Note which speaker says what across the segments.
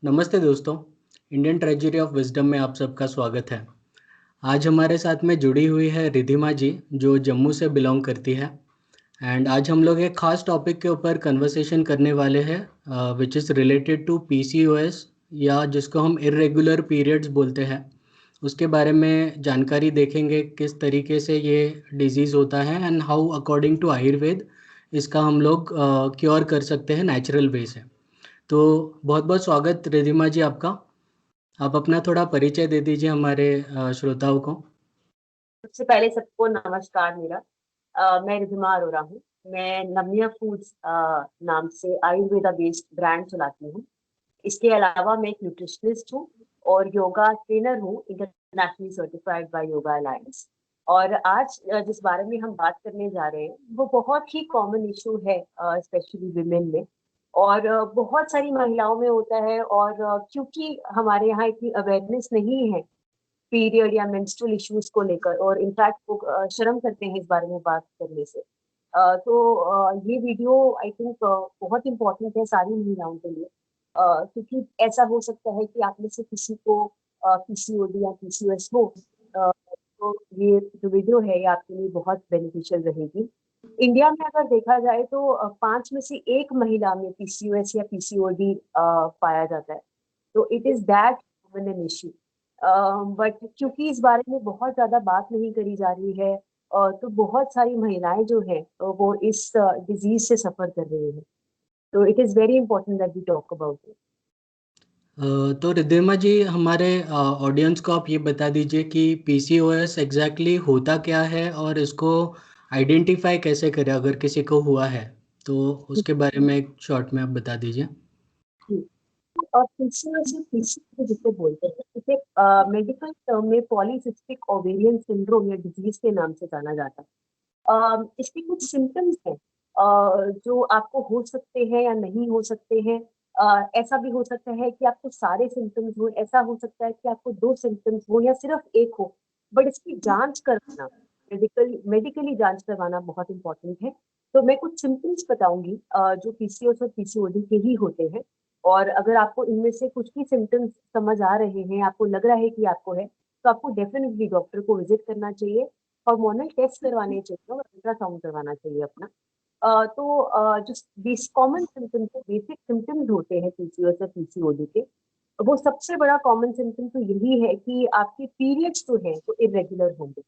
Speaker 1: नमस्ते दोस्तों, Indian treasury of wisdom में आप सबका स्वागत है। आज हमारे साथ में जुड़ी हुई है रिधिमा जी, जो जम्मू से बिलॉन्ग करती है। एंड आज हम लोग एक ख़ास टॉपिक के ऊपर कन्वर्सेशन करने वाले हैं which is related to PCOS, या जिसको हम इर्रेगुलर पीरियड्स बोलते हैं। उसके बारे में जानकारी देखेंगे, किस तरीके से ये डिजीज़ होता है and how according to Ayurveda इसका हम लोग क्योर कर सकते हैं नेचुरल वे से। तो बहुत बहुत स्वागत रिधिमा जी आपका। आप अपना थोड़ा परिचय दे दीजिए हमारे श्रोताओं को।
Speaker 2: सबसे पहले सबको नमस्कार। मैं रिधिमा अरोरा हूँ। मैं नम्या फूड्स नाम से आयुर्वेदा बेस्ड ब्रांड चलाती हूँ। इसके अलावा मैं एक न्यूट्रिशनिस्ट हूँ और योगा ट्रेनर हूँ, internationally certified by yoga alliance. और आज जिस बारे में हम बात करने जा रहे हैं वो बहुत ही कॉमन इशू है, स्पेशली विमेन में। और बहुत सारी महिलाओं में होता है। और क्योंकि हमारे यहाँ इतनी अवेयरनेस नहीं है पीरियड या मेंस्ट्रुअल इश्यूज को लेकर, और इनफैक्ट वो शर्म करते हैं इस बारे में बात करने से। ये वीडियो आई थिंक बहुत इम्पोर्टेंट है सारी महिलाओं के लिए, क्योंकि ऐसा हो सकता है कि आप में से किसी को पीसीओडी या पीसीओएस हो। तो ये जो वीडियो है ये आपके लिए बहुत बेनिफिशियल रहेगी। इंडिया में अगर देखा जाए तो 5 में से 1 महिला में पीसीओएस या पीसीओडी पाया जाता है। तो it is that common an issue. But क्योंकि इस बारे में बहुत ज्यादा बात नहीं करी जा रही है, तो बहुत सारी महिलाएं जो हैं वो इस डिजीज से सफर कर रही हैं। तो it is very important that we talk about it.
Speaker 1: तो रिद्धिमा जी, हमारे ऑडियंस को आप ये बता दीजिए कि पीसीओएस एग्जैक्टली होता क्या है और इसको आइडेंटिफाई कैसे करें अगर किसी को हुआ है। तो उसके बारे में एक शॉर्ट में आप बता दीजिए।
Speaker 2: और पीसीओएस या पीसीओडी जिसे बोलते हैं, इसे मेडिकल टर्म में पॉलीसिस्टिक ओवेरियन सिंड्रोम या डिजीज के नाम से जाना जाता है। इसके कुछ सिम्टम्स हैं जो आपको हो सकते हैं या नहीं हो सकते हैं। ऐसा भी हो सकता है कि आपको सारे सिम्टम्स हो, ऐसा हो सकता है कि आपको 2 सिम्टम्स हो या सिर्फ एक हो। बट इसकी जांच करवाना, मेडिकली जांच करवाना बहुत इंपॉर्टेंट है। तो मैं कुछ सिम्टम्स बताऊंगी जो पीसीओएस और पीसीओडी के ही होते हैं। और अगर आपको इनमें से कुछ भी सिम्टम्स समझ आ रहे हैं, आपको लग रहा है कि आपको है, तो आपको डेफिनेटली डॉक्टर को विजिट करना चाहिए, हार्मोनल टेस्ट करवाने चाहिए और अल्ट्रासाउंड करवाना चाहिए अपना। जो बीस कॉमन सिम्टम्स, बेसिक सिम्टम्स होते हैं पीसीओएस और पीसीओडी के, वो सबसे बड़ा कॉमन सिम्टम तो यही है कि आपके पीरियड्स जो हैं वो इरेगुलर होंगे।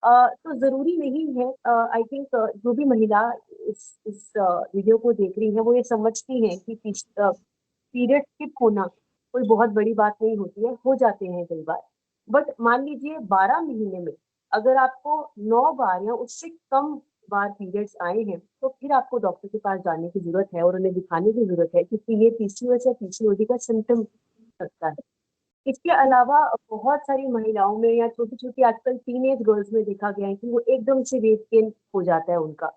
Speaker 2: तो जरूरी नहीं है, आई थिंक जो भी महिला इस वीडियो को देख रही है वो ये समझती है कि पीरियड स्किप होना कोई बहुत बड़ी बात नहीं होती है, हो जाते हैं कई बार। बट मान लीजिए 12 महीने में अगर आपको 9 बार या उससे कम बार पीरियड्स आए हैं, तो फिर आपको डॉक्टर के पास जाने की जरूरत है और उन्हें दिखाने की जरूरत है, क्योंकि ये पीसीओएस या पीसीओडी का सिम्टम सकता है। इसके अलावा बहुत सारी महिलाओं में या छोटी छोटी आजकल टीनेज गर्ल्स में देखा गया है कि वो एकदम से वेट गेन हो जाता है उनका।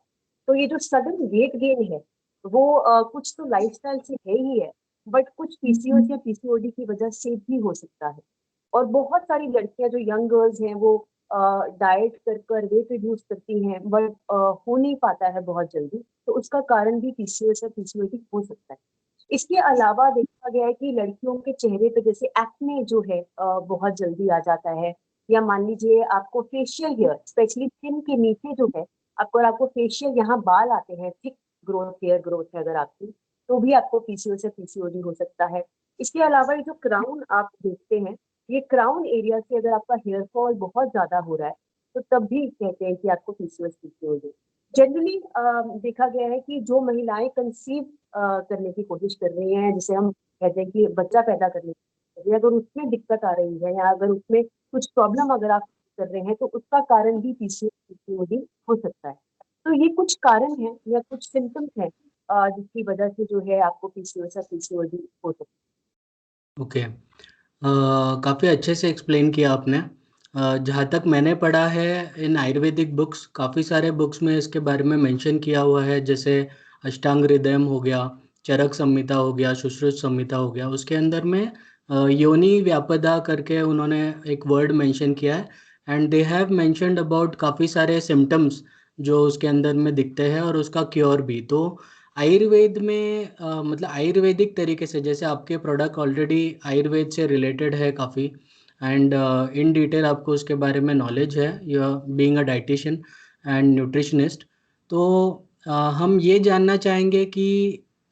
Speaker 2: तो ये जो सडन वेट गेन है वो कुछ तो लाइफस्टाइल से है ही है, बट कुछ पीसीओएस या पीसीओडी की वजह से भी हो सकता है। और बहुत सारी लड़कियां जो यंग गर्ल्स हैं वो डाइट कर कर वेट रिड्यूस करती हैं, बट हो नहीं पाता है बहुत जल्दी, तो उसका कारण भी पीसीओएस या पीसीओडी हो सकता है। इसके अलावा देखा गया है कि लड़कियों के चेहरे पे जैसे एक्ने जो है बहुत जल्दी आ जाता है। या मान लीजिए आपको फेशियल हेयर, स्पेशली चिन के नीचे जो है, आपको फेशियल यहाँ बाल आते हैं, थिक ग्रोथ, हेयर ग्रोथ है अगर आपकी, तो भी आपको पीसीओएस या पीसीओडी हो सकता है। इसके अलावा ये जो क्राउन आप देखते हैं, ये क्राउन एरिया से अगर आपका हेयर फॉल बहुत ज्यादा हो रहा है, तो तब भी कहते हैं कि आपको पीसीओएस पीसीओडी। जनरली देखा गया है कि जो महिलाएं कंसीव करने की कोशिश कर रही हैं, जिसे हम कहते हैं कि बच्चा पैदा करने की कोशिश कर रही है, अगर उसमें दिक्कत आ रही है या अगर उसमें कुछ प्रॉब्लम अगर आप कर रहे हैं, तो उसका कारण भी पीसीओएस पीसीओडी हो सकता है। तो ये कुछ कारण हैं या कुछ सिम्टम्स हैं जिसकी वजह से जो है आपको पीसीओएस या पीसीओडी हो सकता
Speaker 1: ओके, काफ़ी अच्छे से एक्सप्लेन किया आपने। जहाँ तक मैंने पढ़ा है इन आयुर्वेदिक बुक्स, काफ़ी सारे बुक्स में इसके बारे में मेंशन किया हुआ है, जैसे अष्टांग हृदयम हो गया, चरक संहिता हो गया, सुश्रुत संहिता हो गया। उसके अंदर में योनि व्यापदा करके उन्होंने एक वर्ड मेंशन किया है। And they have mentioned about काफ़ी सारे सिम्टम्स जो उसके अंदर में दिखते हैं और उसका क्योर भी। तो आयुर्वेद में मतलब आयुर्वेदिक तरीके से, जैसे आपके प्रोडक्ट ऑलरेडी आयुर्वेद से रिलेटेड है काफ़ी, एंड इन डिटेल आपको उसके बारे में नॉलेज है, you being a dietitian and nutritionist. तो हम ये जानना चाहेंगे कि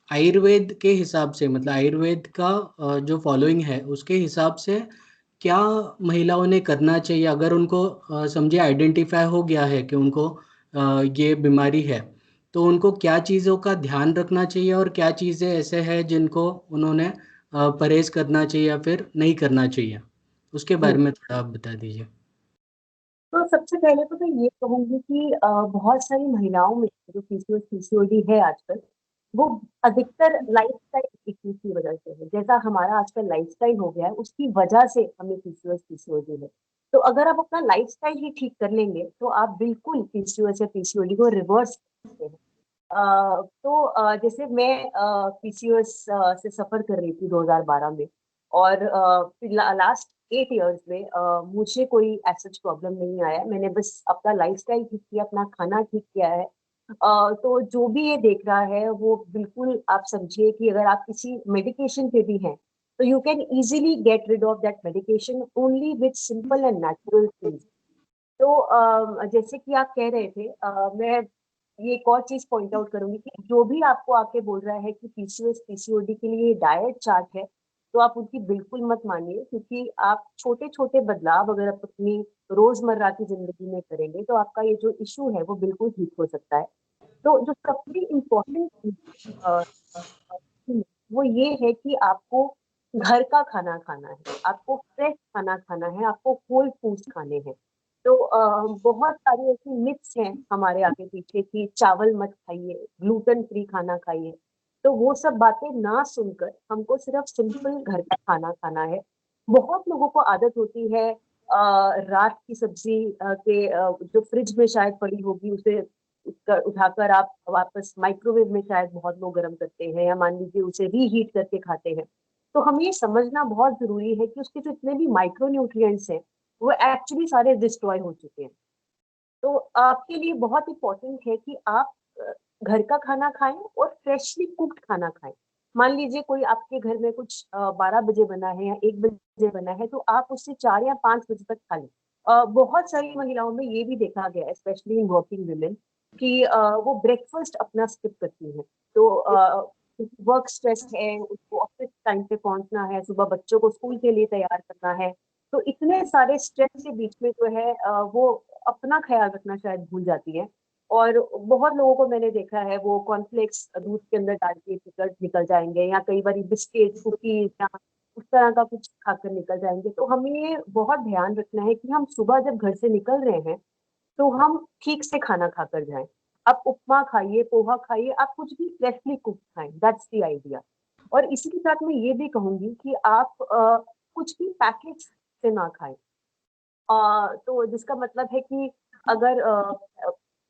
Speaker 1: आयुर्वेद के हिसाब से, मतलब आयुर्वेद का जो फॉलोइंग है उसके हिसाब से क्या महिलाओं ने करना चाहिए अगर उनको समझिए आइडेंटिफाई हो गया है कि उनको ये बीमारी है, तो उनको क्या चीज़ों का ध्यान रखना चाहिए और क्या चीज़ें ऐसे हैं जिनको उन्होंने परहेज करना चाहिए या फिर नहीं करना चाहिए, उसके बारे में थोड़ा आप बता दीजिए।
Speaker 2: तो सबसे पहले तो मैं ये कहूंगी कि बहुत सारी महिलाओं में जो पीसीओएस पीसीओडी है आजकल, वो अधिकतर लाइफस्टाइल इश्यूज की वजह से है। जैसा हमारा आजकल लाइफस्टाइल हो गया है, उसकी वजह से हमें पीसीओएस पीसीओडी है। तो अगर आप अपना लाइफस्टाइल ही ठीक कर लेंगे तो आप बिल्कुल पीसीओएस या पीसीओडी को रिवर्स कर सकते हैं। तो जैसे मैं पीसीओएस से सफर कर रही थी 2012 में, और लास्ट 8 इयर्स में मुझे कोई ऐसा प्रॉब्लम नहीं आया। मैंने बस अपना लाइफस्टाइल ठीक किया, अपना खाना ठीक किया है। तो जो भी ये देख रहा है वो बिल्कुल आप समझिए कि अगर आप किसी मेडिकेशन पे भी हैं तो you can easily get rid of that medication only with simple and natural things. तो जैसे कि आप कह रहे थे, मैं ये एक और चीज पॉइंट आउट करूंगी कि जो भी आपको आके बोल रहा है कि पीसीओएस पीसीओडी के लिए डाइट चार्ट है, तो आप उनकी बिल्कुल मत मानिए, क्योंकि आप छोटे छोटे बदलाव अगर आप अपनी रोजमर्रा की जिंदगी में करेंगे तो आपका ये जो इशू है वो बिल्कुल ठीक हो सकता है। तो जो सबसे इम्पोर्टेंट वो ये है कि आपको घर का खाना खाना है, आपको फ्रेश खाना खाना है, आपको होल फूड्स खाने हैं। तो बहुत सारी ऐसी मिथ्स हैं हमारे आगे पीछे कि चावल मत खाइए, ग्लूटेन फ्री खाना खाइए। तो वो सब बातें ना सुनकर हमको सिर्फ सिंपल घर का खाना खाना है। बहुत लोगों को आदत होती है रात की सब्जी जो फ्रिज में शायद पड़ी होगी उसे उठाकर आप वापस माइक्रोवेव में शायद बहुत लोग गर्म करते हैं, या मान लीजिए उसे रीहीट करके खाते हैं। तो हमें ये समझना बहुत जरूरी है कि उसके जितने भी माइक्रो न्यूट्रिएंट्स हैं वो एक्चुअली सारे डिस्ट्रॉय हो चुके हैं। तो आपके लिए बहुत इंपॉर्टेंट है कि आप घर का खाना खाएं और फ्रेशली कुक्ड खाना खाएं। मान लीजिए कोई आपके घर में कुछ 12 बजे बना है या 1 बजे बना है, तो आप उससे 4 या 5 बजे तक खा लें। बहुत सारी महिलाओं में ये भी देखा गया है, स्पेशली इन वर्किंग वुमेन, कि वो ब्रेकफास्ट अपना स्किप करती हैं। तो वर्क स्ट्रेस है, उसको ऑफिस टाइम पे पहुंचना है, सुबह बच्चों को स्कूल के लिए तैयार करना है। तो इतने सारे स्ट्रेस के बीच में जो है वो अपना ख्याल रखना शायद भूल जाती है। और बहुत लोगों को मैंने देखा है वो कॉर्नफ्लेक्स दूध के अंदर डाल के निकल निकल जाएंगे, या कई बार बिस्किट कुकीज या उस तरह का कुछ खाकर निकल जाएंगे। तो हमें ये बहुत ध्यान रखना है कि हम सुबह जब घर से निकल रहे हैं तो हम ठीक से खाना खाकर जाएं। आप उपमा खाइए, पोहा खाइए, आप कुछ भी फ्रेशली कुक खाएं, दैट्स द आइडिया। और इसी के साथ मैं ये भी कहूंगी कि आप कुछ भी पैकेट्स से ना खाएं। तो जिसका मतलब है कि अगर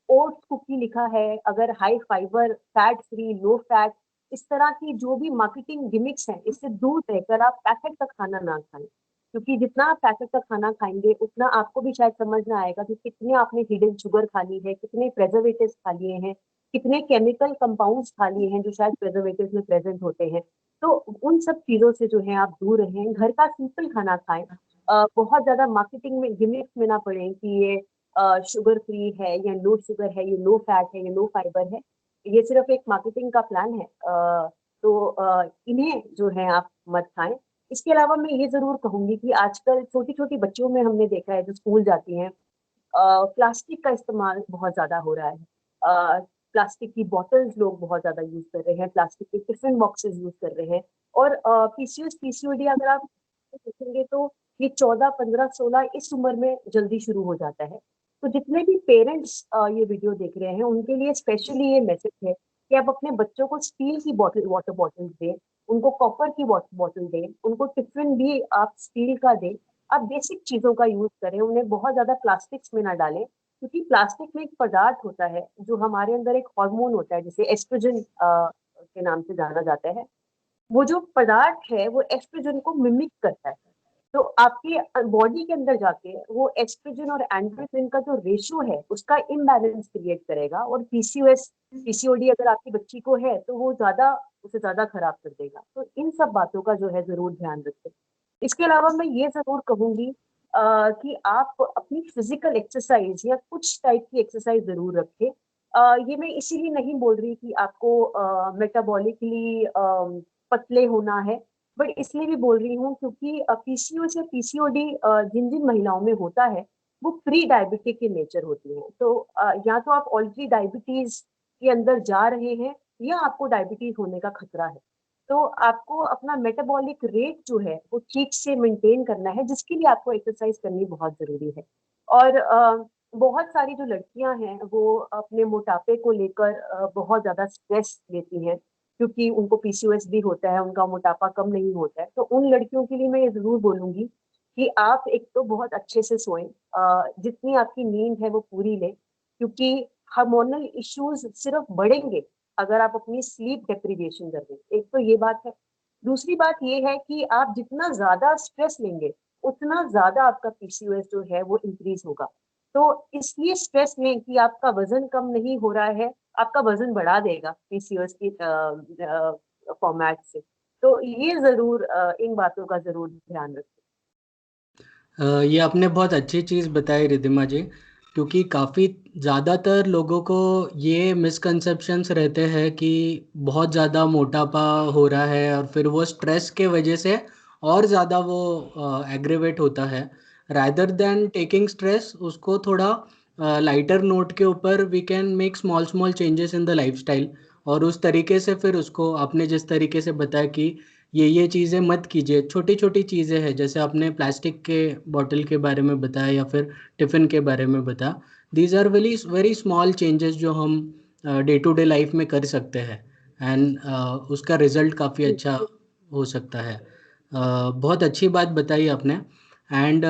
Speaker 2: ओट्स कुकी लिखा है, अगर high fibre, fat free, low fat, इस तरह की जो भी मार्केटिंग गिमिक्स हैं, इससे दूर रहकर आप पैकेट का खाना ना खाएं। क्योंकि जितना आप पैकेट का खाना खाएंगे उतना आपको भी शायद समझ ना आएगा कि कितने आपने हिडन शुगर खा ली है, कितने प्रेजर्वेटिव्स खा लिए हैं, कितने केमिकल कंपाउंड्स खा लिए हैं जो शायद प्रेजर्वेटिव्स में प्रेजेंट होते हैं। तो उन सब चीजों से जो है आप दूर रहें, घर का सिंपल खाना खाएं। बहुत ज्यादा मार्केटिंग में गिमिक्स में ना पड़े कि ये शुगर फ्री है या लो शुगर है, ये लो फैट है, ये लो फाइबर है। ये सिर्फ एक मार्केटिंग का प्लान है। तो इन्हें जो है आप मत खाएं। इसके अलावा मैं ये जरूर कहूंगी कि आजकल छोटी छोटी बच्चियों में हमने देखा है जो स्कूल जाती हैं, प्लास्टिक का इस्तेमाल बहुत ज्यादा हो रहा है। प्लास्टिक की बॉटल्स लोग बहुत ज्यादा यूज कर रहे हैं, प्लास्टिक के टिफिन बॉक्सेस यूज कर रहे हैं। और पीसीओएस पीसीओडी अगर आप देखेंगे तो ये 14 15 16 इस उम्र में जल्दी शुरू हो जाता है। तो जितने भी पेरेंट्स ये वीडियो देख रहे हैं उनके लिए स्पेशली ये मैसेज है कि आप अपने बच्चों को स्टील की बॉटल वाटर बॉटल दें, उनको कॉपर की वाटर बॉटल दें, उनको टिफिन भी आप स्टील का दें। आप बेसिक चीजों का यूज करें, उन्हें बहुत ज्यादा प्लास्टिक्स में ना डालें। क्योंकि प्लास्टिक में एक पदार्थ होता है जो हमारे अंदर एक हार्मोन होता है जिसे एस्ट्रोजन के नाम से जाना जाता है। वो जो पदार्थ है वो एस्ट्रोजन को मिमिक करता है। तो आपके बॉडी के अंदर जाके वो एस्ट्रोजन और एंड्रोजन का जो रेशियो है उसका इम्बैलेंस क्रिएट करेगा, और पीसीओएस पीसीओडी अगर आपकी बच्ची को है तो वो ज्यादा उसे ज्यादा खराब कर देगा। तो इन सब बातों का जो है जरूर ध्यान रखें। इसके अलावा मैं ये जरूर कहूंगी कि आप अपनी फिजिकल एक्सरसाइज या कुछ टाइप की एक्सरसाइज जरूर रखें। ये मैं इसीलिए नहीं बोल रही कि आपको मेटाबॉलिकली पतले होना है, बट इसलिए भी बोल रही हूँ क्योंकि पीसीओएस या पीसीओडी जिन जिन महिलाओं में होता है वो प्री डायबिटिक के नेचर होती हैं। तो या तो आप ऑलरेडी डायबिटीज के अंदर जा रहे हैं या आपको डायबिटीज होने का खतरा है। तो आपको अपना मेटाबॉलिक रेट जो है वो ठीक से मेंटेन करना है, जिसके लिए आपको एक्सरसाइज करनी बहुत जरूरी है। और बहुत सारी जो लड़कियां हैं वो अपने मोटापे को लेकर बहुत ज्यादा स्ट्रेस लेती हैं, क्योंकि उनको पीसीओएस भी होता है, उनका मोटापा कम नहीं होता है। तो उन लड़कियों के लिए मैं ये जरूर बोलूंगी कि आप एक तो बहुत अच्छे से सोएं, जितनी आपकी नींद है वो पूरी लें, क्योंकि हार्मोनल इश्यूज सिर्फ बढ़ेंगे अगर आप अपनी स्लीप डेप्रिवेशन कर रहे हैं। एक तो ये बात है। दूसरी बात ये है कि आप जितना ज्यादा स्ट्रेस लेंगे उतना ज्यादा आपका पीसीओएस जो है वो इंक्रीज होगा। तो इसलिए स्ट्रेस लें कि आपका वजन कम नहीं हो रहा है, आपका वजन बढ़ा देगा पीसीओएस की फॉर्मेट से। तो ये जरूर इन बातों का जरूर ध्यान रखें।
Speaker 1: ये आपने बहुत अच्छी चीज़ बताई रिधिमा जी, क्योंकि काफ़ी ज़्यादातर लोगों को ये मिसकंसेप्शंस रहते हैं कि बहुत ज़्यादा मोटापा हो रहा है और फिर वो स्ट्रेस के वजह से और ज़्यादा वो एग्रेवेट होता है। रादर देन टेकिंग स्ट्रेस, उसको थोड़ा लाइटर नोट के ऊपर we can make small small changes in the lifestyle, और उस तरीके से फिर उसको आपने जिस तरीके से बताया कि ये चीज़ें मत कीजिए, छोटी छोटी चीज़ें हैं, जैसे आपने प्लास्टिक के बॉटल के बारे में बताया या फिर टिफ़िन के बारे में बताया। These are very very small changes जो हम डे टू डे लाइफ में कर सकते हैं, एंड उसका रिजल्ट काफ़ी अच्छा हो सकता है। बहुत अच्छी बात बताई आपने। एंड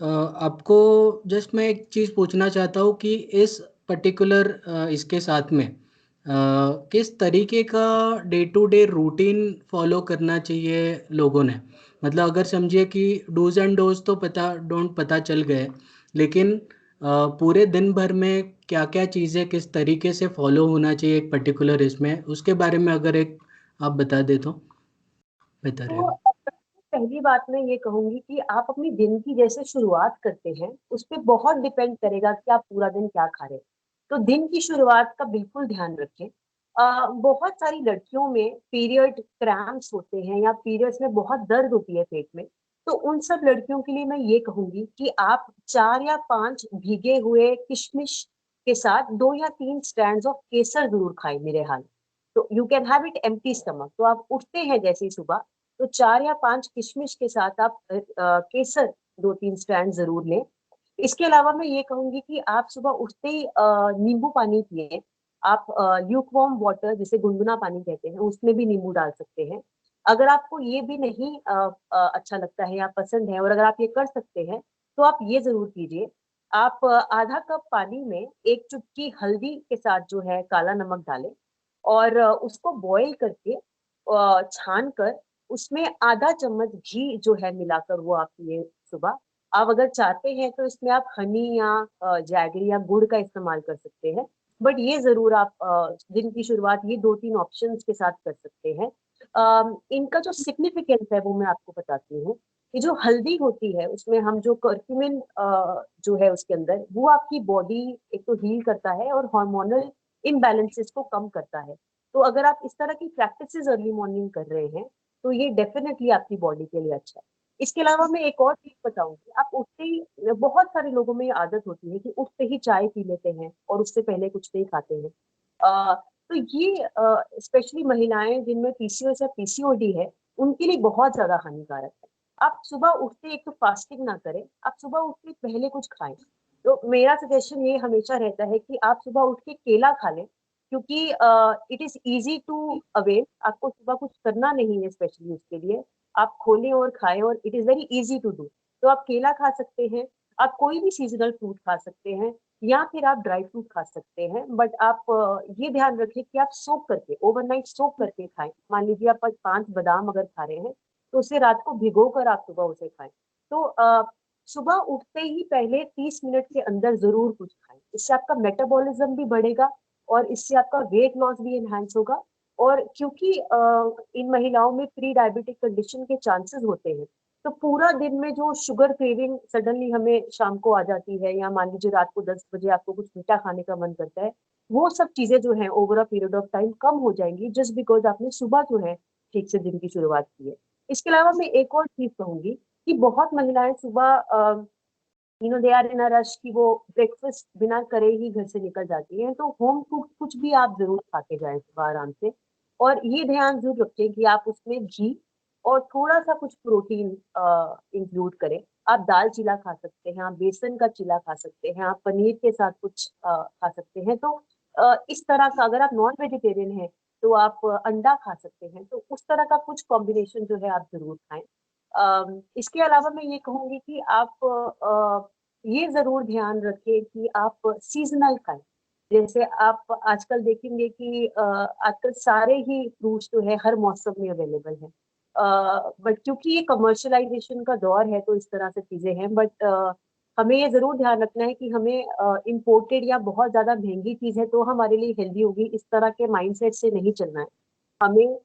Speaker 1: आपको जस्ट मैं एक चीज़ पूछना चाहता हूँ कि इस पर्टिकुलर इसके साथ में किस तरीके का day to day routine follow करना चाहिए लोगों ने। मतलब अगर समझिए कि डूज एंड डोज तो डोंट पता चल गए, लेकिन पूरे दिन भर में क्या क्या चीज़ें किस तरीके से फॉलो होना चाहिए एक पर्टिकुलर इसमें, उसके बारे में अगर एक आप बता दे तो बेहतर
Speaker 2: तो
Speaker 1: रहेगा।
Speaker 2: पहली बात मैं ये कहूंगी कि आप अपनी दिन की जैसे शुरुआत करते हैं उस पर बहुत डिपेंड करेगा कि आप पूरा दिन क्या खा रहे हैं। तो दिन की शुरुआत का बिल्कुल ध्यान रखें। बहुत सारी लड़कियों में पीरियड क्रैम्प्स होते हैं या पीरियड्स में बहुत दर्द होती है पेट में। तो उन सब लड़कियों के लिए मैं ये कहूंगी कि आप 4 या 5 भीगे हुए किशमिश के साथ 2 या 3 स्टैंड्स ऑफ केसर जरूर खाएं मेरे हाल। तो you can have it empty stomach. तो आप उठते हैं जैसे ही सुबह, तो 4 या 5 किशमिश के साथ आप केसर 2-3 स्टैंड जरूर लें। इसके अलावा मैं ये कहूंगी कि आप सुबह उठते ही नींबू पानी पिए। आप ल्यूक वार्म वाटर, जिसे गुनगुना पानी कहते हैं, उसमें भी नींबू डाल सकते हैं। अगर आपको ये भी नहीं अच्छा लगता है या पसंद है, और अगर आप ये कर सकते हैं, तो आप ये जरूर कीजिए। आप आधा कप पानी में 1 चुटकी हल्दी के साथ जो है काला नमक डालें, और उसको बॉईल करके छान कर उसमें आधा चम्मच घी जो है मिलाकर वो आप पिए सुबह। आप अगर चाहते हैं तो इसमें आप हनी या जैगरी या गुड़ का इस्तेमाल कर सकते हैं। बट ये जरूर आप दिन की शुरुआत ये 2-3 ऑप्शंस के साथ कर सकते हैं। इनका जो सिग्निफिकेंस है वो मैं आपको बताती हूँ। कि जो हल्दी होती है उसमें हम जो कर्क्यूमिन जो है उसके अंदर, वो आपकी बॉडी एक तो हील करता है और हार्मोनल इम्बैलेंसेस को कम करता है। तो अगर आप इस तरह की प्रैक्टिसेस अर्ली मॉर्निंग कर रहे हैं तो ये डेफिनेटली आपकी बॉडी के लिए अच्छा है। इसके अलावा मैं एक और चीज बताऊंगी। आप उठते ही, बहुत सारे लोगों में ये आदत होती है कि उठते ही चाय पी लेते हैं और उससे पहले कुछ नहीं खाते हैं। तो ये स्पेशली महिलाएं जिनमें पीसीओएस या पीसीओडी है, उनके लिए बहुत ज्यादा हानिकारक है। आप सुबह उठते एक तो फास्टिंग ना करें, आप सुबह उठते पहले कुछ खाएं। तो मेरा सजेशन ये हमेशा रहता है कि आप सुबह उठ के केला खा लें, क्योंकि it is easy to avail. आपको सुबह कुछ करना नहीं है स्पेशली उसके लिए, आप खोलें और खाएं, और it is very easy to do. तो आप केला खा सकते हैं, आप कोई भी सीजनल फ्रूट खा सकते हैं, या फिर आप ड्राई फ्रूट खा सकते हैं। बट आप ये ध्यान रखें कि आप सोक करके, ओवरनाइट सोक करके खाएं। मान लीजिए आप 5 बादाम अगर खा रहे हैं तो उसे रात को भिगो कर आप सुबह उसे खाएं। तो सुबह उठते ही पहले 30 मिनट के अंदर जरूर कुछ खाएं। इससे आपका मेटाबॉलिज्म भी बढ़ेगा और इससे आपका वेट लॉस भी एनहांस होगा। और क्योंकि इन महिलाओं में प्री डायबिटिक कंडीशन के चांसेस होते हैं, तो पूरा दिन में जो शुगर क्रेविंग सडनली हमें शाम को आ जाती है, या मान लीजिए रात को 10 बजे आपको कुछ मीठा खाने का मन करता है, वो सब चीजें जो है over a period of time कम हो जाएंगी, जस्ट बिकॉज आपने सुबह जो है ठीक से दिन की शुरुआत की है। इसके अलावा मैं एक और चीज कहूंगी कि बहुत महिलाएं सुबह they are in a rush कि वो ब्रेकफास्ट बिना करे ही घर से निकल जाती हैं, तो होम कुक कुछ भी आप जरूर खा के जाएं सुबह आराम से। और ये ध्यान जरूर रखें कि आप उसमें घी और थोड़ा सा कुछ प्रोटीन इंक्लूड करें। आप दाल चीला खा सकते हैं, आप बेसन का चीला खा सकते हैं, आप पनीर के साथ कुछ खा सकते हैं। तो इस तरह का, अगर आप नॉन वेजिटेरियन हैं तो आप अंडा खा सकते हैं। तो उस तरह का कुछ कॉम्बिनेशन जो है आप जरूर खाएं। इसके अलावा मैं ये कहूंगी कि आप ये जरूर ध्यान रखें कि आप सीजनल खाएं। जैसे आप आजकल देखेंगे कि आजकल सारे ही फ्रूट्स जो है हर मौसम में अवेलेबल है। बट क्योंकि ये कमर्शलाइजेशन का दौर है तो इस तरह से चीजें हैं। बट हमें ये जरूर ध्यान रखना है कि हमें इम्पोर्टेड या बहुत ज्यादा महंगी चीज है तो हमारे लिए हेल्दी होगी, इस तरह के माइंडसेट से नहीं चलना है। हमें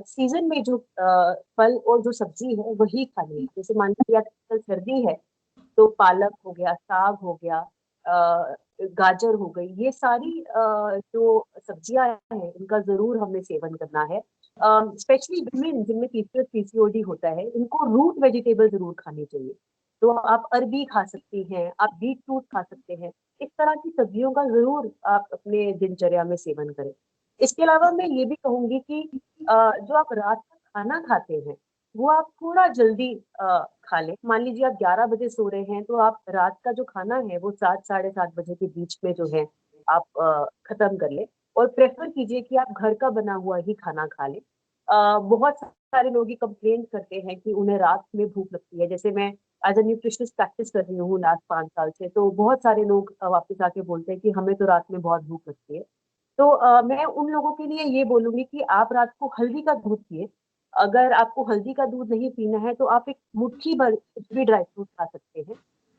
Speaker 2: सीजन में जो फल और जो सब्जी है वही खानी है। जैसे मान लीजिए आजकल सर्दी है तो पालक हो गया, साग हो गया, गाजर हो गई, ये सारी जो सब्जियां हैं इनका जरूर हमें सेवन करना है। स्पेशली विमेन जिनमें पीसीओएस पीसीओडी होता है, इनको रूट वेजिटेबल जरूर खानी चाहिए। तो आप अरबी खा सकती हैं, आप बीट रूट खा सकते हैं। इस तरह की सब्जियों का जरूर आप अपने दिनचर्या में सेवन करें। इसके अलावा मैं ये भी कहूंगी कि जो आप रात का खाना खाते हैं वो आप थोड़ा जल्दी खा लें। मान लीजिए आप 11 बजे सो रहे हैं तो आप रात का जो खाना है वो 7 साढ़े 7 बजे के बीच में जो है आप खत्म कर लें। और प्रेफर कीजिए कि आप घर का बना हुआ ही खाना खा लें। बहुत सारे लोग ये कंप्लेंट करते हैं कि उन्हें रात में भूख लगती है। जैसे मैं एज अ न्यूट्रिशनिस्ट प्रैक्टिस कर रही हूँ लास्ट 5 साल से, तो बहुत सारे लोग वापस आके बोलते हैं कि हमें तो रात में बहुत भूख लगती है। तो मैं उन लोगों के लिए ये बोलूंगी कि आप रात को हल्दी का दूध पिए। अगर आपको हल्दी का दूध नहीं पीना है तो आप एक मुट्ठी भर कुछ भी ड्राई फ्रूट खा सकते हैं।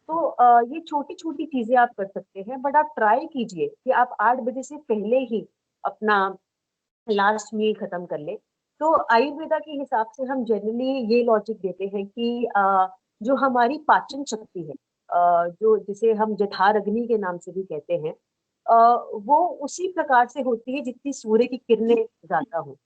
Speaker 2: तो ये छोटी छोटी चीजें आप कर सकते हैं, बट आप ट्राई कीजिए कि आप 8 बजे से पहले ही अपना लास्ट मील खत्म कर ले। तो आयुर्वेदा के हिसाब से हम जनरली ये लॉजिक देते हैं कि जो हमारी पाचन शक्ति है, जो जिसे हम जठर अग्नि के नाम से भी कहते हैं, वो उसी प्रकार से होती है जितनी सूर्य की किरणें ज्यादा हो।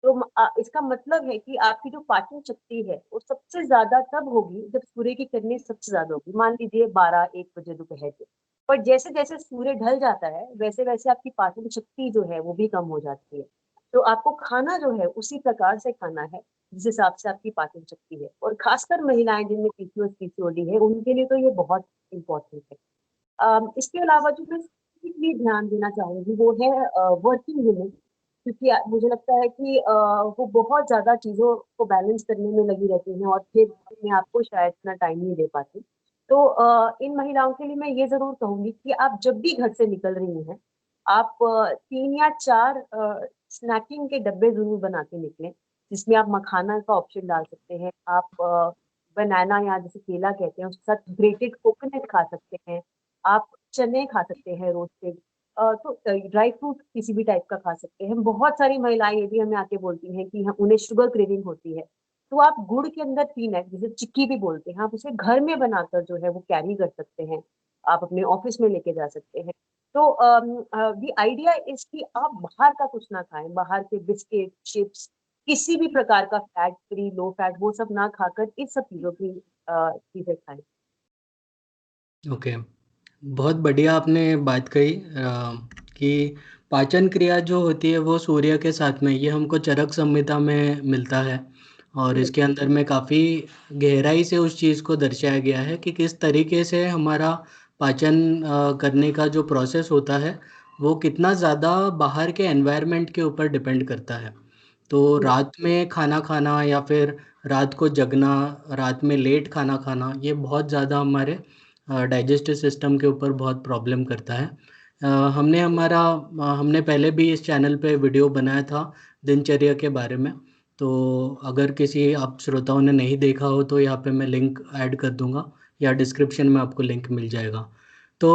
Speaker 2: तो इसका मतलब है कि आपकी जो पाचन शक्ति है वो सबसे ज्यादा तब होगी जब सूर्य की किरणें सबसे ज्यादा होगी, मान लीजिए 12-1 बजे दोपहर के। पर जैसे जैसे सूर्य ढल जाता है वैसे वैसे आपकी पाचन शक्ति जो है वो भी कम हो जाती है। तो आपको खाना जो है उसी प्रकार से खाना है जिस हिसाब से आपकी पाचन शक्ति है। और खासकर महिलाएं जिनमें पीसीओएस पीसीओडी है उनके लिए तो ये बहुत इंपॉर्टेंट है। इसके अलावा जो मैं स्पेसिफिकली ध्यान देना चाहूंगी वो है वर्किंग वुमेन। क्योंकि मुझे लगता है कि वो बहुत ज्यादा चीजों को बैलेंस करने में लगी रहती हैं और फिर अपने आप को शायद इतना टाइम नहीं दे पाती। तो इन महिलाओं के लिए मैं ये जरूर कहूंगी कि आप जब भी घर से निकल रही हैं, आप 3 या 4 स्नैकिंग के डब्बे जरूर बना के निकलें, जिसमें आप मखाना का ऑप्शन डाल सकते हैं, आप बनाना या जिसे केला कहते हैं उसके साथ ग्रेटेड कोकोनट खा सकते हैं, आप चने खा सकते हैं रोस्टेड, तो ड्राई फ्रूट किसी भी टाइप का खा सकते हैं। बहुत सारी महिलाएं ये भी हमें आके बोलती हैं कि उन्हें शुगर क्रेविंग होती है, तो आप गुड़ के अंदर पीनट जिसे चिक्की भी बोलते हैं, आप उसे घर में बनाकर जो है वो कैरी कर सकते हैं, आप अपने ऑफिस में लेके जा सकते हैं। तो द आइडिया इज कि आप बाहर का कुछ ना खाएं, बाहर के बिस्किट चिप्स किसी भी प्रकार का फैट फ्री लो फैट वो सब ना खाकर इस सब चीजों की चीजें खाएं।
Speaker 1: ओके, बहुत बढ़िया आपने बात कही कि पाचन क्रिया जो होती है वो सूर्य के साथ में, ये हमको चरक संहिता में मिलता है और इसके अंदर में काफ़ी गहराई से उस चीज़ को दर्शाया गया है कि किस तरीके से हमारा पाचन करने का जो प्रोसेस होता है वो कितना ज़्यादा बाहर के एनवायरनमेंट के ऊपर डिपेंड करता है। तो रात में खाना खाना या फिर रात को जगना, रात में लेट खाना खाना, ये बहुत ज़्यादा हमारे डाइजेस्टिव सिस्टम के ऊपर बहुत प्रॉब्लम करता है। हमने पहले भी इस चैनल पे वीडियो बनाया था दिनचर्या के बारे में, तो अगर किसी आप श्रोताओं ने नहीं देखा हो तो यहाँ पे मैं लिंक ऐड कर दूंगा, या डिस्क्रिप्शन में आपको लिंक मिल जाएगा। तो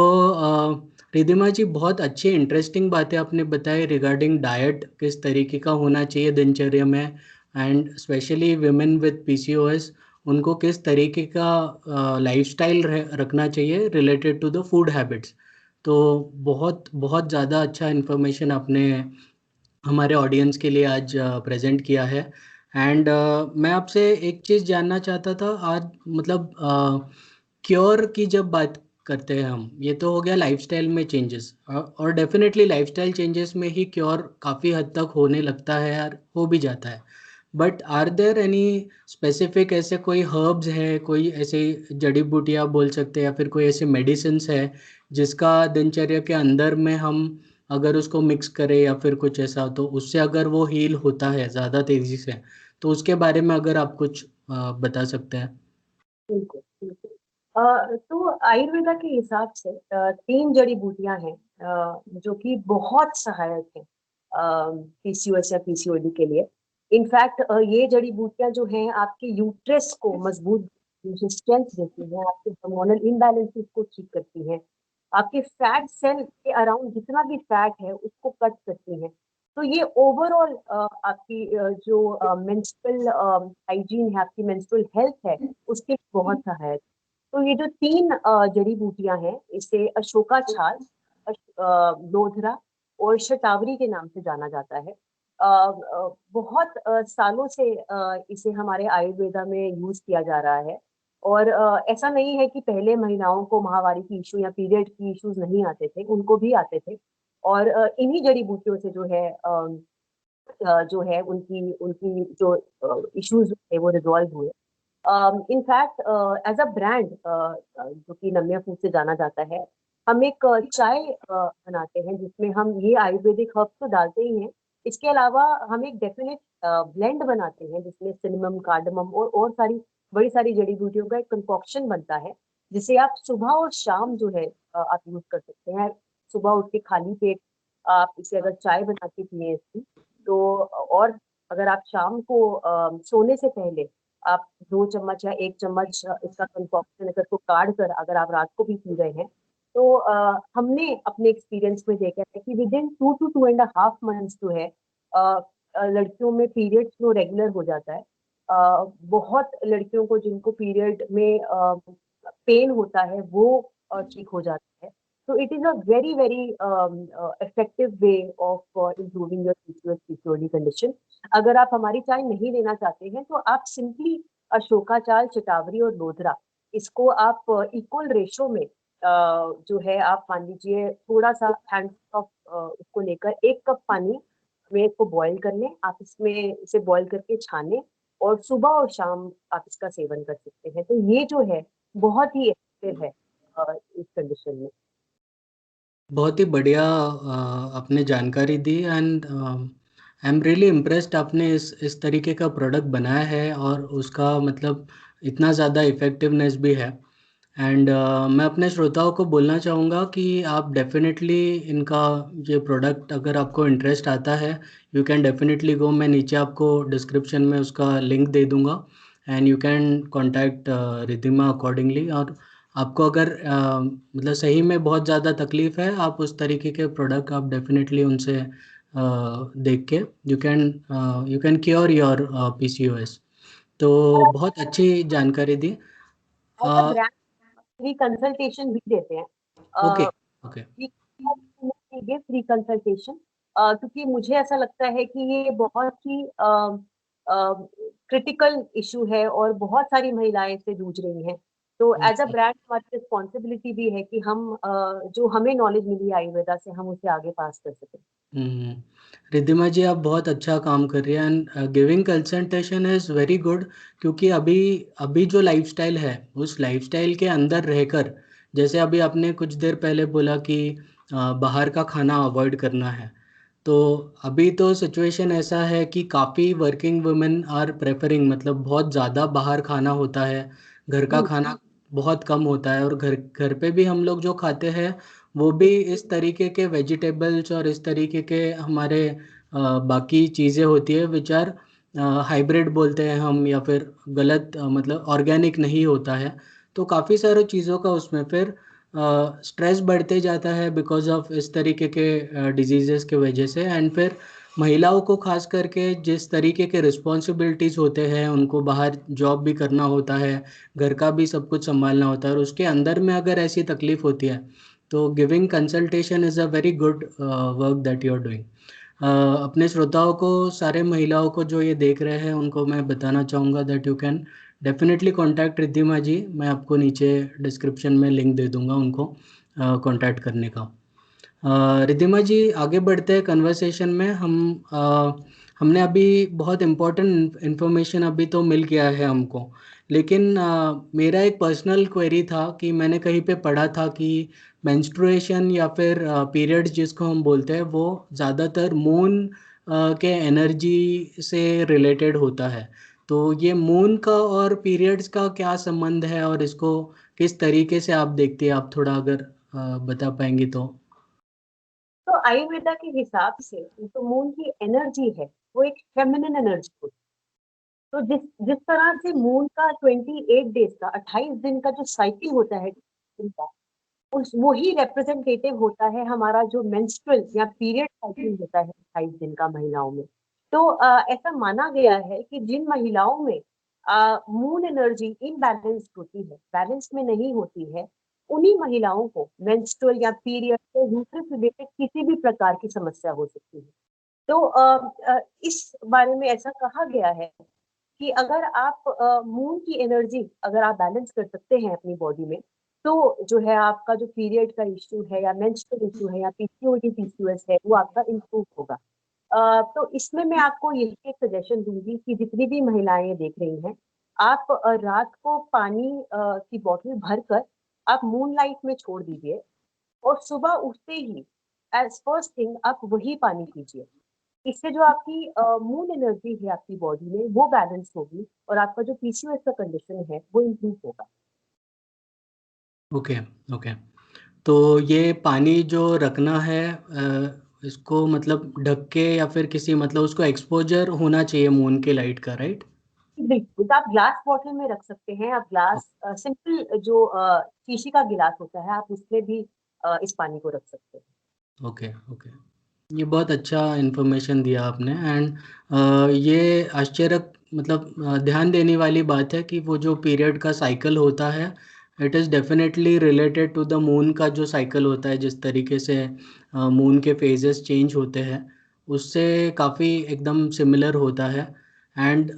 Speaker 1: रिधिमा जी, बहुत अच्छी इंटरेस्टिंग बातें आपने बताई रिगार्डिंग डाइट, किस तरीके का होना चाहिए दिनचर्या में, and specially women with PCOS, उनको किस तरीके का लाइफस्टाइल रखना चाहिए related to the food habits. तो बहुत बहुत ज़्यादा अच्छा इन्फॉर्मेशन आपने हमारे ऑडियंस के लिए आज प्रेजेंट किया है। एंड मैं आपसे एक चीज़ जानना चाहता था आज, मतलब क्योर की जब बात करते हैं हम, ये तो हो गया लाइफस्टाइल में चेंजेस, और डेफिनेटली लाइफस्टाइल चेंजेस में ही क्योर काफ़ी हद तक होने लगता है यार, हो भी जाता है। But are there any specific ऐसे कोई हर्ब्स है, कोई ऐसे जड़ी बूटियाँ बोल सकते हैं, या फिर कोई ऐसे मेडिसिन्स है जिसका दिनचर्या के अंदर में हम अगर उसको मिक्स करें या फिर कुछ ऐसा, तो उससे अगर वो हील होता है ज़्यादा तेज़ी से, तो उसके बारे में अगर आप कुछ बता सकते हैं।
Speaker 2: बिल्कुल, बिल्कुल। तो आयुर्वेदा के हिसाब से 3 जड़ी-बूटियाँ हैं जो कि बहुत सहायक हैं पीसीओएस या पीसीओडी के लिए। इनफैक्ट ये जड़ी-बूटियाँ जो हैं आपके यूट्रस को मजबूत, स्ट्रेंथ देती हैं, आपके हार्मोनल इम्बैलेंसेस को ठीक करती हैं, आपके फैट सेल के अराउंड जितना भी फैट है उसको कट करती हैं। तो ये ओवरऑल आपकी जो मेंस्ट्रुअल हाइजीन है, आपकी मेंस्ट्रुअल हेल्थ है, उसके लिए बहुत सहायक। तो ये जो 3 जड़ी-बूटियाँ हैं, इसे अशोका छाल, लोधरा और शतावरी के नाम से जाना जाता है। बहुत सालों से इसे हमारे आयुर्वेदा में यूज़ किया जा रहा है, और ऐसा नहीं है कि पहले महिलाओं को माहवारी की इश्यू या पीरियड की इश्यूज़ नहीं आते थे, उनको भी आते थे। और इन्हीं जड़ी-बूटियों से जो है उनकी उनकी जो इश्यूज़ थे वो रिज़ॉल्व हुए। In fact as a brand जो कि नम्य फूड से जाना जाता है, हम एक चाय बनाते हैं जिसमें हम ये आयुर्वेदिक हर्ब्स तो डालते ही हैं। इसके अलावा हम एक डेफिनिट ब्लेंड बनाते हैं जिसमें सिनेमम, कार्डामम और सारी बड़ी सारी जड़ी-बूटियों का एक कंकोक्शन बनता है, जिसे आप सुबह और शाम जो है आप यूज़ कर सकते हैं। सुबह उठ के खाली पेट आप इसे अगर चाय बना के पिएँ इसकी, तो और अगर आप शाम को सोने से पहले आप 2 चम्मच या 1 चम्मच इसका कंकोक्शन अगर को काढ़ कर अगर आप रात को भी पी रहे हैं, तो हमने अपने एक्सपीरियंस में देखा है कि within 2 to 2 and a half months जो है अ लड़कियों में पीरियड्स फ्लो रेगुलर हो जाता है। बहुत लड़कियों को जिनको पीरियड में पेन होता है वो ठीक हो जाता है। So it is a very, very effective way of improving your PCOS, PCOD condition. अगर आप हमारी चाय नहीं लेना चाहते हैं, तो आप सिंपली अशोका चाय, शतावरी और लोधरा, इसको आप इक्वल रेशो में जो है आप मान लीजिए थोड़ा-सा हैंड ऑफ उसको लेकर 1 कप पानी में इसको बॉयल कर लें। आप इसमें इसे बॉयल करके छानें और सुबह और शाम आप इसका सेवन कर सकते हैं। तो ये जो है बहुत ही इफेक्टिव है इस कंडीशन में।
Speaker 1: बहुत ही बढ़िया आपने जानकारी दी, and I am really impressed, आपने इस तरीके का प्रोडक्ट बनाया है और उसका मतलब इतना ज़्यादा इफ़ेक्टिवनेस भी है। एंड मैं अपने श्रोताओं को बोलना चाहूँगा कि आप डेफ़िनेटली इनका ये प्रोडक्ट, अगर आपको इंटरेस्ट आता है, यू कैन डेफ़िनेटली गो, मैं नीचे आपको डिस्क्रिप्शन में उसका लिंक दे दूँगा, and you can contact Ridhima accordingly. और आपको अगर मतलब सही में बहुत ज़्यादा तकलीफ़ है, आप उस तरीके के प्रोडक्ट आप डेफ़िनेटली उनसे देख के you can cure your PCOS. तो बहुत अच्छी जानकारी दी।
Speaker 2: As a brand free consultation भी देते हैं।
Speaker 1: Okay,
Speaker 2: uh,
Speaker 1: okay.
Speaker 2: Free consultation क्योंकि मुझे ऐसा लगता है कि ये बहुत ही क्रिटिकल इश्यू है और बहुत सारी महिलाएं इससे जूझ रही हैं। तो एज़ अ ब्रांड हमारी रिस्पॉन्सिबिलिटी भी है कि हम जो हमें नॉलेज मिली है आयुर्वेदा से हम उसे आगे पास कर सकें।
Speaker 1: हुँ। रिद्धिमा जी, आप बहुत अच्छा काम कर रही हैं, and giving consultation is very good, क्योंकि अभी अभी जो लाइफ़स्टाइल है, उस लाइफ़स्टाइल के अंदर रहकर, जैसे अभी आपने कुछ देर पहले बोला कि बाहर का खाना अवॉइड करना है। तो अभी तो सिचुएशन ऐसा है कि काफ़ी वर्किंग वुमेन आर प्रेफरिंग, मतलब बहुत ज़्यादा बाहर खाना होता है, घर का
Speaker 2: जी,
Speaker 1: खाना बहुत कम होता है, और घर घर पे भी हम लोग जो खाते हैं, वो भी इस तरीके के वेजिटेबल्स और इस तरीके के हमारे बाकी चीज़ें होती है विच आर हाइब्रिड बोलते हैं हम, या फिर गलत मतलब ऑर्गेनिक नहीं होता है। तो काफ़ी सारी चीज़ों का उसमें फिर स्ट्रेस बढ़ते जाता है बिकॉज ऑफ इस तरीके के डिजीज़ेस के वजह से। एंड फिर महिलाओं को खास करके जिस तरीके के रिस्पॉन्सिबिलिटीज़ होते हैं, उनको बाहर जॉब भी करना होता है, घर का भी सब कुछ संभालना होता है, और उसके अंदर में अगर ऐसी तकलीफ होती है तो giving consultation is a very good work that you are doing. अपने श्रोताओं को, सारे महिलाओं को जो ये देख रहे हैं, उनको मैं बताना चाहूँगा that you can definitely contact Riddhima ji. मैं आपको नीचे डिस्क्रिप्शन में लिंक दे दूँगा उनको कॉन्टैक्ट करने का। रिद्धिमा जी, आगे बढ़ते हैं कन्वर्सेशन में। हमने अभी बहुत इम्पोर्टेंट इन्फॉर्मेशन अभी तो मिल गया है हमको, लेकिन मेरा एक पर्सनल क्वेरी था कि मैंने कहीं पे पढ़ा था कि मेंस्ट्रुएशन या फिर पीरियड्स जिसको हम बोलते हैं, वो ज़्यादातर मून के एनर्जी से रिलेटेड होता है। तो ये मून का और पीरियड्स का क्या संबंध है, और इसको किस तरीके से आप देखती हैं? आप थोड़ा अगर बता पाएंगी तो।
Speaker 2: तो आयुर्वेदा के हिसाब से जो मून की एनर्जी है वो एक फेमिनिन एनर्जी होती है। तो जिस जिस तरह से मून का 28 डेज का 28 दिन का जो साइकिल होता है दिन का, उस वही रिप्रेजेंटेटिव होता है हमारा जो मेंस्ट्रुअल या पीरियड साइकिल होता है 28 दिन का महिलाओं में। तो ऐसा माना गया है कि जिन महिलाओं में मून एनर्जी इनबैलेंस्ड होती है, बैलेंस में नहीं होती है, उन्हीं महिलाओं को मेंस्ट्रुअल या पीरियड से यूट्रस रिलेटेड किसी भी प्रकार की समस्या हो सकती है। तो इस बारे में ऐसा कहा गया है कि अगर आप मून की एनर्जी अगर आप बैलेंस कर सकते हैं अपनी बॉडी में, तो जो है आपका जो पीरियड का इश्यू है या मेंस्ट्रुअल इश्यू है या पीसीओडी पीसीओएस है वो आपका इम्प्रूव होगा। तो इसमें मैं आपको यही एक सजेशन दूंगी कि जितनी भी महिलाएं ये देख रही हैं, आप रात को पानी की बोतल भरकर आप मून लाइट में छोड़ दीजिए, और सुबह उठते ही एज फर्स्ट थिंग आप वही पानी पीजिए। इससे जो आपकी मून एनर्जी है आपकी बॉडी में वो बैलेंस होगी, और आपका जो पीसीओएस का कंडीशन है वो इम्प्रूव होगा।
Speaker 1: Okay, okay. तो ये पानी जो रखना है, इसको मतलब ढक के या फिर किसी मतलब उसको एक्सपोजर होना चाहिए मून के लाइट का, राइट?
Speaker 2: बिल्कुल, तो आप ग्लास बॉटल में रख सकते हैं। आप ग्लास सिंपल जो शीशी का गिलास होता है आप उसमें भी इस पानी को रख सकते हैं।
Speaker 1: Okay, okay. ये बहुत अच्छा इन्फॉर्मेशन दिया आपने। एंड ये आश्चर्य मतलब ध्यान देने वाली बात है कि वो जो पीरियड का साइकिल होता है, it is definitely related to the moon का जो साइकिल होता है, जिस तरीके से मून के फेजेस चेंज होते हैं, उससे काफ़ी एकदम सिमिलर होता है। एंड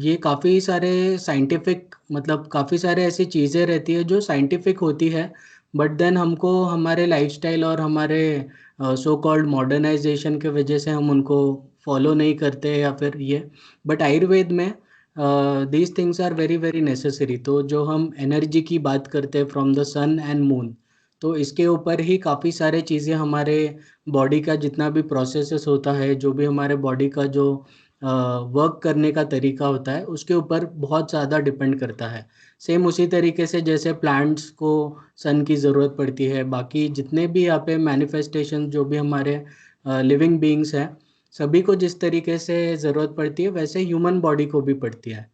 Speaker 1: ये काफ़ी सारे साइंटिफिक मतलब काफ़ी सारे ऐसी चीज़ें रहती है जो साइंटिफिक होती है, बट देन हमको हमारे लाइफस्टाइल और हमारे सो कॉल्ड मॉडर्नाइजेशन के वजह से हम उनको फॉलो नहीं करते, या फिर ये। बट आयुर्वेद में these things are very very necessary. तो जो हम एनर्जी की बात करते हैं from the sun and moon, तो इसके ऊपर ही काफ़ी सारे चीज़ें हमारे बॉडी का जितना भी प्रोसेसेस होता है, जो भी हमारे बॉडी का जो वर्क करने का तरीका होता है, उसके ऊपर बहुत ज़्यादा डिपेंड करता है। सेम उसी तरीके से जैसे प्लांट्स को सन की ज़रूरत पड़ती है, बाकी जितने भी यहाँ पे मैनिफेस्टेशन जो भी हमारे लिविंग बीइंग्स हैं, सभी को जिस तरीके से ज़रूरत पड़ती है, वैसे ह्यूमन बॉडी को भी पड़ती है।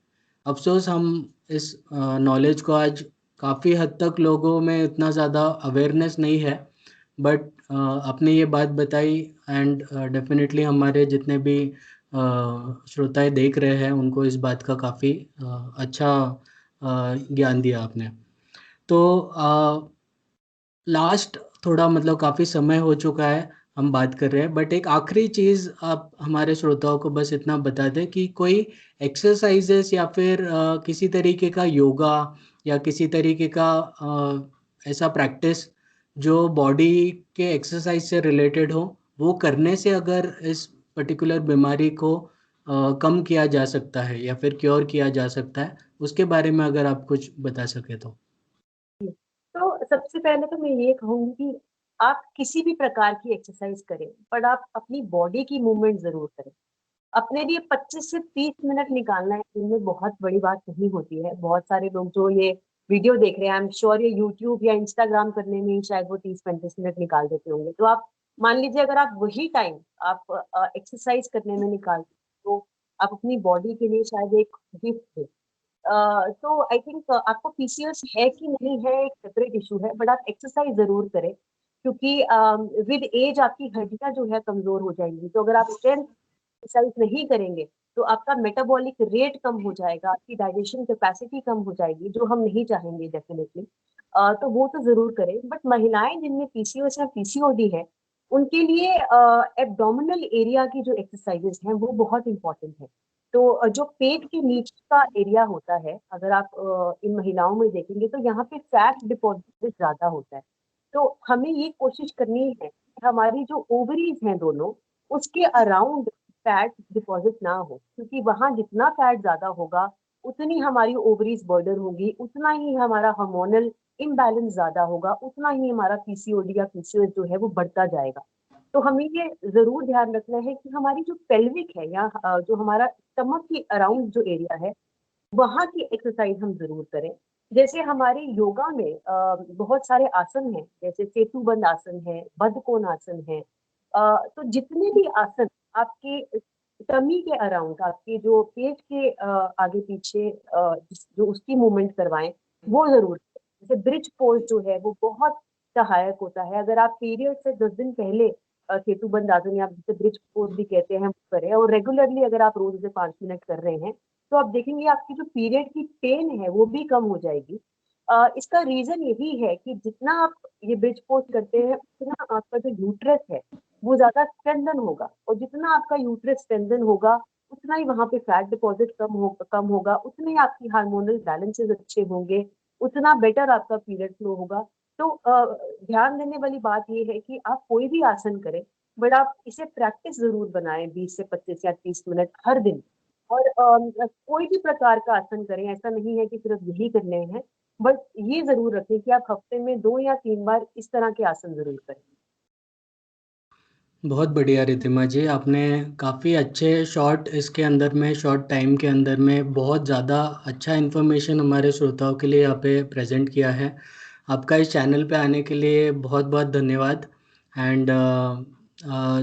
Speaker 1: अफसोस हम इस नॉलेज को आज काफ़ी हद तक लोगों में इतना ज़्यादा अवेयरनेस नहीं है। बट आपने ये बात बताई, एंड डेफिनेटली हमारे जितने भी श्रोताएं देख रहे हैं, उनको इस बात का काफ़ी अच्छा ज्ञान दिया आपने। तो लास्ट थोड़ा मतलब काफ़ी समय हो चुका है, हम बात कर रहे हैं, बट एक आखिरी चीज़ आप हमारे श्रोताओं को बस इतना बता दें कि कोई एक्सरसाइजेस या फिर किसी तरीके का योगा या किसी तरीके का ऐसा प्रैक्टिस जो बॉडी के एक्सरसाइज से रिलेटेड हो, वो करने से अगर इस पर्टिकुलर बीमारी को कम किया जा सकता है या फिर क्योर किया जा सकता है, उसके बारे में अगर आप कुछ बता सके तो।
Speaker 2: तो सबसे पहले तो मैं ये कहूंगी कि आप किसी भी प्रकार की एक्सरसाइज करें, पर आप अपनी बॉडी की मूवमेंट जरूर करें। अपने लिए 25 से 30 मिनट निकालना है दिन में बहुत बड़ी बात नहीं होती है। बहुत सारे लोग जो ये वीडियो देख रहे हैं, आई एम श्योर ये यूट्यूब या इंस्टाग्राम करने में ही शायद वो 30-35 मिनट निकाल देते होंगे। तो आप मान लीजिए अगर आप वही टाइम आप एक्सरसाइज करने में निकाल, तो आप अपनी बॉडी के लिए शायद एक गिफ्ट है। तो आई थिंक आपको पीसीओएस है कि नहीं है एक सेपरेट इशू है, बट आप एक्सरसाइज जरूर करें, क्योंकि विद एज आपकी हड्डियां जो है कमजोर हो जाएंगी। तो अगर आप स्ट्रेंथ एक्सरसाइज नहीं करेंगे तो आपका मेटाबॉलिक रेट कम हो जाएगा, आपकी डाइजेशन कैपेसिटी कम हो जाएगी, जो हम नहीं चाहेंगे डेफिनेटली। तो वो तो जरूर करें। बट महिलाएं जिनमें पीसीओएस या पीसीओडी है, उनके लिए एब्डोमिनल एरिया की जो एक्सरसाइजेस हैं वो बहुत इंपॉर्टेंट है। तो जो पेट के नीचे का एरिया होता है, अगर आप इन महिलाओं में देखेंगे तो यहाँ पे फैट डिपॉजिट ज्यादा होता है। तो हमें ये कोशिश करनी है कि हमारी जो ओवरीज हैं दोनों, उसके अराउंड फैट डिपॉजिट ना हो, क्योंकि वहां जितना फैट ज्यादा होगा उतनी हमारी ओवरीज बर्डन होगी, उतना ही हमारा हार्मोनल इम्बैलेंस ज्यादा होगा, उतना ही हमारा पीसीओडी या पीसीओएस जो है वो बढ़ता जाएगा। तो हमें ये जरूर ध्यान रखना है कि हमारी जो पेल्विक है या जो हमारा स्टमक के अराउंड जो एरिया है, वहां की एक्सरसाइज हम जरूर करें। जैसे हमारे योगा में बहुत सारे आसन हैं, जैसे सेतुबंद आसन है, बद्धकोण आसन है। तो जितने भी आसन आपके टमी के अराउंड, आपके जो पेट के आगे पीछे जो उसकी मूवमेंट करवाएं, वो जरूर करें। जैसे ब्रिज पोज जो है वो बहुत सहायक होता है। अगर आप पीरियड से 10 दिन पहले सेतुबंद आसन या जिसे ब्रिज पोज भी कहते हैं वो करें, और रेगुलरली अगर आप रोज से 5 मिनट कर रहे हैं, तो आप देखेंगे आपकी जो पीरियड की पेन है वो भी कम हो जाएगी। इसका रीजन यही है कि जितना आप ये ब्रिज पोज करते हैं, उतना आपका जो यूट्रस है वो ज्यादा स्ट्रेंथन होगा, और जितना आपका यूट्रस स्ट्रेंथन होगा, उतना ही वहां पे फैट डिपॉजिट कम होगा, उतने ही आपकी हार्मोनल बैलेंसेस अच्छे होंगे, उतना बेटर आपका पीरियड फ्लो होगा। तो ध्यान देने वाली बात ये है कि आप कोई भी आसन करें, बट आप इसे प्रैक्टिस जरूर बनाएं, 20 से 25 या 30 मिनट हर दिन। और कोई भी प्रकार का आसन करें, ऐसा नहीं है कि सिर्फ यही करने हैं, बट ये जरूर रखें कि आप हफ्ते में 2 या 3 बार इस तरह के आसन जरूर करें।
Speaker 1: बहुत बढ़िया रिद्धिमा जी, आपने काफ़ी अच्छे शॉर्ट इसके अंदर में शॉर्ट टाइम के अंदर में बहुत ज़्यादा अच्छा इन्फॉर्मेशन हमारे श्रोताओं के लिए यहाँ पे प्रेजेंट किया है। आपका इस चैनल पे आने के लिए बहुत बहुत धन्यवाद। एंड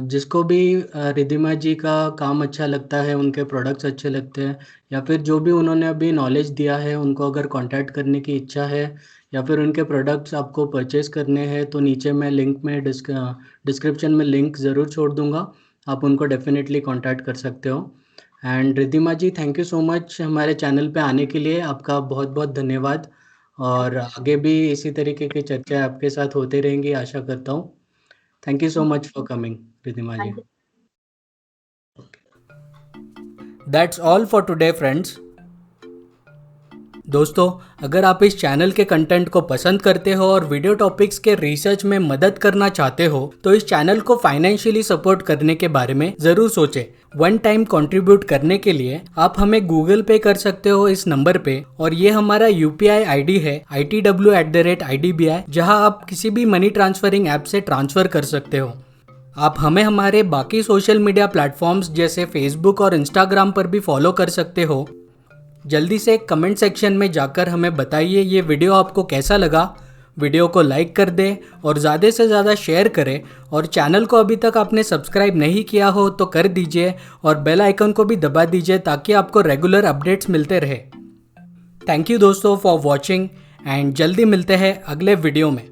Speaker 1: जिसको भी रिद्धिमा जी का काम अच्छा लगता है, उनके प्रोडक्ट्स अच्छे लगते हैं, या फिर जो भी उन्होंने अभी नॉलेज दिया है, उनको अगर कांटेक्ट करने की इच्छा है या फिर उनके प्रोडक्ट्स आपको परचेज़ करने हैं, तो नीचे मैं लिंक में डिस्क्रिप्शन में लिंक ज़रूर छोड़ दूंगा। आप उनको डेफिनेटली कांटेक्ट कर सकते हो। And Riddhima ji, thank you so much हमारे चैनल पे आने के लिए। आपका बहुत बहुत धन्यवाद। और आगे भी इसी तरीके की चर्चा आपके साथ होते रहेंगी, आशा करता हूँ। Thank you so much for coming, Riddhima ji.
Speaker 2: Thank you.
Speaker 1: That's all for today friends. दोस्तों, अगर आप इस चैनल के कंटेंट को पसंद करते हो और वीडियो टॉपिक्स के रिसर्च में मदद करना चाहते हो, तो इस चैनल को फाइनेंशियली सपोर्ट करने के बारे में जरूर सोचें। वन टाइम कंट्रीब्यूट करने के लिए आप हमें गूगल पे कर सकते हो इस नंबर पे, और ये हमारा यूपीआई आईडी है ITW@IDBI, जहां आप किसी भी मनी ट्रांसफरिंग ऐप से ट्रांसफर कर सकते हो। आप हमें हमारे बाकी सोशल मीडिया प्लेटफॉर्म्स जैसे फेसबुक और इंस्टाग्राम पर भी फॉलो कर सकते हो। जल्दी से कमेंट सेक्शन में जाकर हमें बताइए ये वीडियो आपको कैसा लगा। वीडियो को लाइक कर दें और ज़्यादा से ज़्यादा शेयर करें, और चैनल को अभी तक आपने सब्सक्राइब नहीं किया हो तो कर दीजिए, और बेल आइकन को भी दबा दीजिए ताकि आपको रेगुलर अपडेट्स मिलते रहे। थैंक यू दोस्तों फॉर वॉचिंग, एंड जल्दी मिलते हैं अगले वीडियो में।